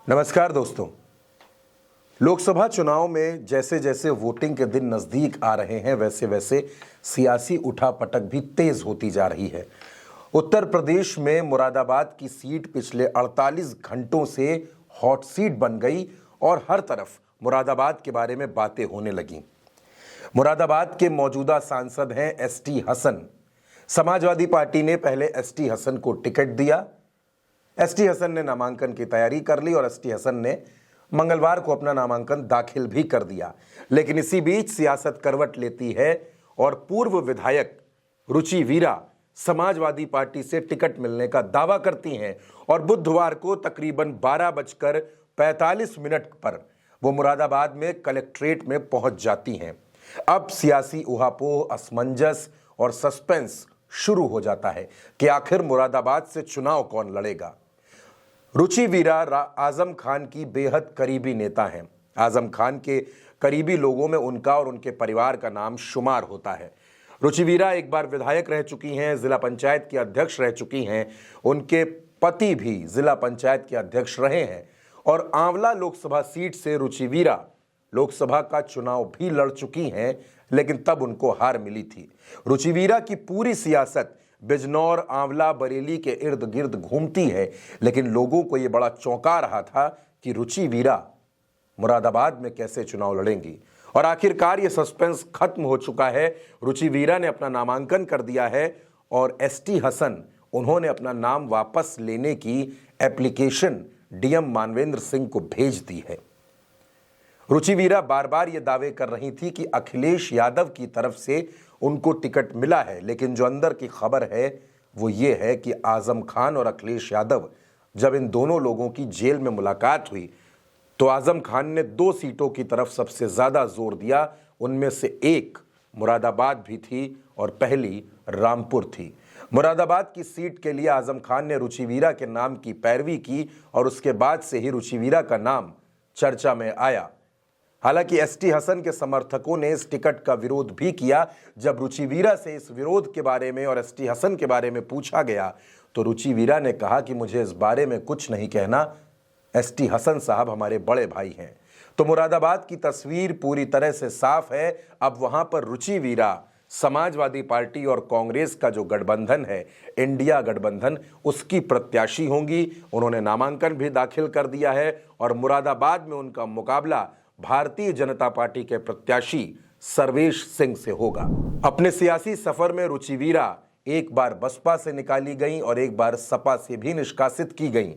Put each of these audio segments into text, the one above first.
नमस्कार दोस्तों। लोकसभा चुनाव में जैसे जैसे वोटिंग के दिन नजदीक आ रहे हैं वैसे वैसे सियासी उठापटक भी तेज होती जा रही है। उत्तर प्रदेश में मुरादाबाद की सीट पिछले 48 घंटों से हॉट सीट बन गई और हर तरफ मुरादाबाद के बारे में बातें होने लगीं। मुरादाबाद के मौजूदा सांसद हैं एसटी हसन। समाजवादी पार्टी ने पहले एसटी हसन को टिकट दिया। एसटी हसन ने नामांकन की तैयारी कर ली और एसटी हसन ने मंगलवार को अपना नामांकन दाखिल भी कर दिया। लेकिन इसी बीच सियासत करवट लेती है और पूर्व विधायक रुचि वीरा समाजवादी पार्टी से टिकट मिलने का दावा करती हैं और बुधवार को तकरीबन 12:45 पर वो मुरादाबाद में कलेक्ट्रेट में पहुंच जाती हैं। अब सियासी उहापोह, असमंजस और सस्पेंस शुरू हो जाता है कि आखिर मुरादाबाद से चुनाव कौन लड़ेगा। रुचि वीरा आजम खान की बेहद करीबी नेता हैं। आजम खान के करीबी लोगों में उनका और उनके परिवार का नाम शुमार होता है। रुचि वीरा एक बार विधायक रह चुकी हैं, जिला पंचायत की अध्यक्ष रह चुकी हैं। उनके पति भी जिला पंचायत के अध्यक्ष रहे हैं और आंवला लोकसभा सीट से रुचि वीरा लोकसभा का चुनाव भी लड़ चुकी हैं, लेकिन तब उनको हार मिली थी। रुचि वीरा की पूरी सियासत बिजनौर, आंवला, बरेली के इर्द गिर्द घूमती है, लेकिन लोगों को यह बड़ा चौंका रहा था कि रुचि वीरा मुरादाबाद में कैसे चुनाव लड़ेंगी। और आखिरकार यह सस्पेंस खत्म हो चुका है। रुचि वीरा ने अपना नामांकन कर दिया है और एसटी हसन उन्होंने अपना नाम वापस लेने की एप्लीकेशन डीएम मानवेंद्र सिंह को भेज दी है। रुचि वीरा बार बार ये दावे कर रही थी कि अखिलेश यादव की तरफ से उनको टिकट मिला है, लेकिन जो अंदर की खबर है वो ये है कि आजम खान और अखिलेश यादव, जब इन दोनों लोगों की जेल में मुलाकात हुई तो आजम खान ने 2 सीटों की तरफ सबसे ज्यादा जोर दिया। उनमें से एक मुरादाबाद भी थी और पहली रामपुर थी। मुरादाबाद की सीट के लिए आजम खान ने रुचि वीरा के नाम की पैरवी की और उसके बाद से ही रुचि वीरा का नाम चर्चा में आया। हालांकि एसटी हसन के समर्थकों ने इस टिकट का विरोध भी किया। जब रुचि वीरा से इस विरोध के बारे में और एसटी हसन के बारे में पूछा गया तो रुचि वीरा ने कहा कि मुझे इस बारे में कुछ नहीं कहना, एसटी हसन साहब हमारे बड़े भाई हैं। तो मुरादाबाद की तस्वीर पूरी तरह से साफ है। अब वहां पर रुचि वीरा समाजवादी पार्टी और कांग्रेस का जो गठबंधन है, इंडिया गठबंधन, उसकी प्रत्याशी होंगी। उन्होंने नामांकन भी दाखिल कर दिया है और मुरादाबाद में उनका मुकाबला भारतीय जनता पार्टी के प्रत्याशी सर्वेश सिंह से होगा। अपने सियासी सफर में रुचि वीरा एक बार बसपा से निकाली गई और एक बार सपा से भी निष्कासित की गई।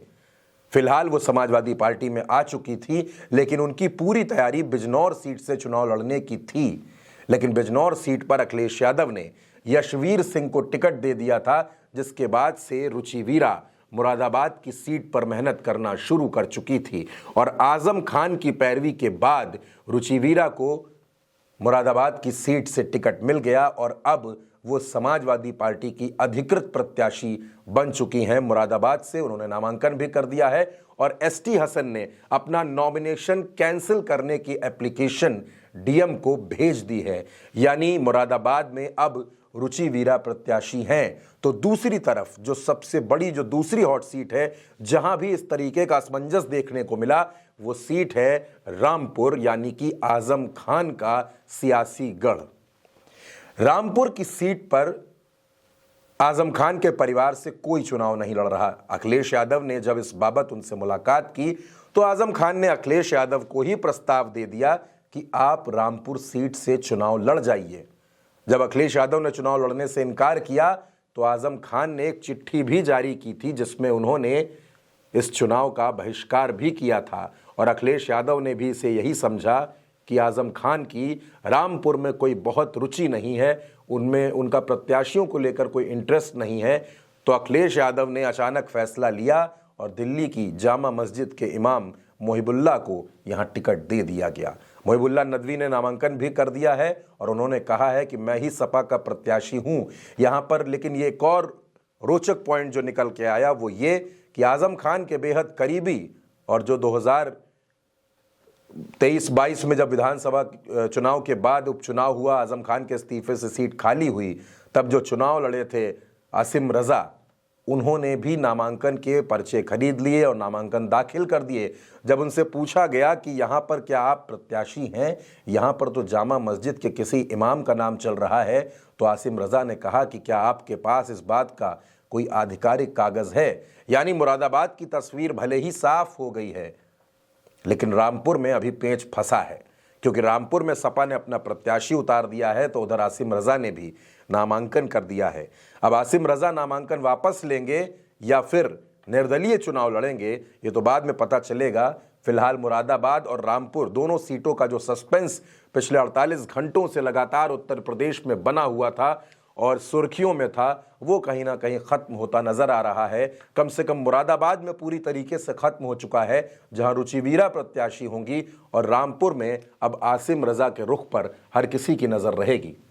फिलहाल वो समाजवादी पार्टी में आ चुकी थी, लेकिन उनकी पूरी तैयारी बिजनौर सीट से चुनाव लड़ने की थी। लेकिन बिजनौर सीट पर अखिलेश यादव ने यशवीर सिंह को टिकट दे दिया था, जिसके बाद से रुचि वीरा मुरादाबाद की सीट पर मेहनत करना शुरू कर चुकी थी और आजम खान की पैरवी के बाद रुचि वीरा को मुरादाबाद की सीट से टिकट मिल गया और अब वो समाजवादी पार्टी की अधिकृत प्रत्याशी बन चुकी हैं। मुरादाबाद से उन्होंने नामांकन भी कर दिया है और एसटी हसन ने अपना नॉमिनेशन कैंसिल करने की एप्लीकेशन डीएम को भेज दी है। यानी मुरादाबाद में अब रुचि वीरा प्रत्याशी हैं। तो दूसरी तरफ जो सबसे बड़ी जो दूसरी हॉट सीट है, जहां भी इस तरीके का असमंजस देखने को मिला, वो सीट है रामपुर, यानी कि आजम खान का सियासी गढ़। रामपुर की सीट पर आजम खान के परिवार से कोई चुनाव नहीं लड़ रहा। अखिलेश यादव ने जब इस बाबत उनसे मुलाकात की तो आजम खान ने अखिलेश यादव को ही प्रस्ताव दे दिया कि आप रामपुर सीट से चुनाव लड़ जाइए। जब अखिलेश यादव ने चुनाव लड़ने से इनकार किया तो आजम खान ने एक चिट्ठी भी जारी की थी, जिसमें उन्होंने इस चुनाव का बहिष्कार भी किया था और अखिलेश यादव ने भी इसे यही समझा कि आजम खान की रामपुर में कोई बहुत रुचि नहीं है, उनमें उनका प्रत्याशियों को लेकर कोई इंटरेस्ट नहीं है। तो अखिलेश यादव ने अचानक फैसला लिया और दिल्ली की जामा मस्जिद के इमाम मोहिबुल्लाह को यहां टिकट दे दिया गया। मोहिबुल्लाह नदवी ने नामांकन भी कर दिया है और उन्होंने कहा है कि मैं ही सपा का प्रत्याशी हूं यहां पर। लेकिन ये एक और रोचक पॉइंट जो निकल के आया वो ये कि आजम खान के बेहद करीबी और जो 2023-22 में जब विधानसभा चुनाव के बाद उपचुनाव हुआ, आजम खान के इस्तीफे से सीट खाली हुई, तब जो चुनाव लड़े थे आसिम रजा, उन्होंने भी नामांकन के पर्चे खरीद लिए और नामांकन दाखिल कर दिए। जब उनसे पूछा गया कि यहाँ पर क्या आप प्रत्याशी हैं, यहाँ पर तो जामा मस्जिद के किसी इमाम का नाम चल रहा है, तो आसिम रजा ने कहा कि क्या आपके पास इस बात का कोई आधिकारिक कागज है। यानी मुरादाबाद की तस्वीर भले ही साफ हो गई है, लेकिन रामपुर में अभी पेंच फंसा है, क्योंकि रामपुर में सपा ने अपना प्रत्याशी उतार दिया है, तो उधर आसिम रजा ने भी नामांकन कर दिया है। अब आसिम रजा नामांकन वापस लेंगे या फिर निर्दलीय चुनाव लड़ेंगे, ये तो बाद में पता चलेगा। फिलहाल मुरादाबाद और रामपुर दोनों सीटों का जो सस्पेंस पिछले 48 घंटों से लगातार उत्तर प्रदेश में बना हुआ था और सुर्खियों में था, वो कहीं ना कहीं खत्म होता नजर आ रहा है। कम से कम मुरादाबाद में पूरी तरीके से खत्म हो चुका है, जहां रुचिवीरा प्रत्याशी होंगी, और रामपुर में अब आसिम रजा के रुख पर हर किसी की नजर रहेगी।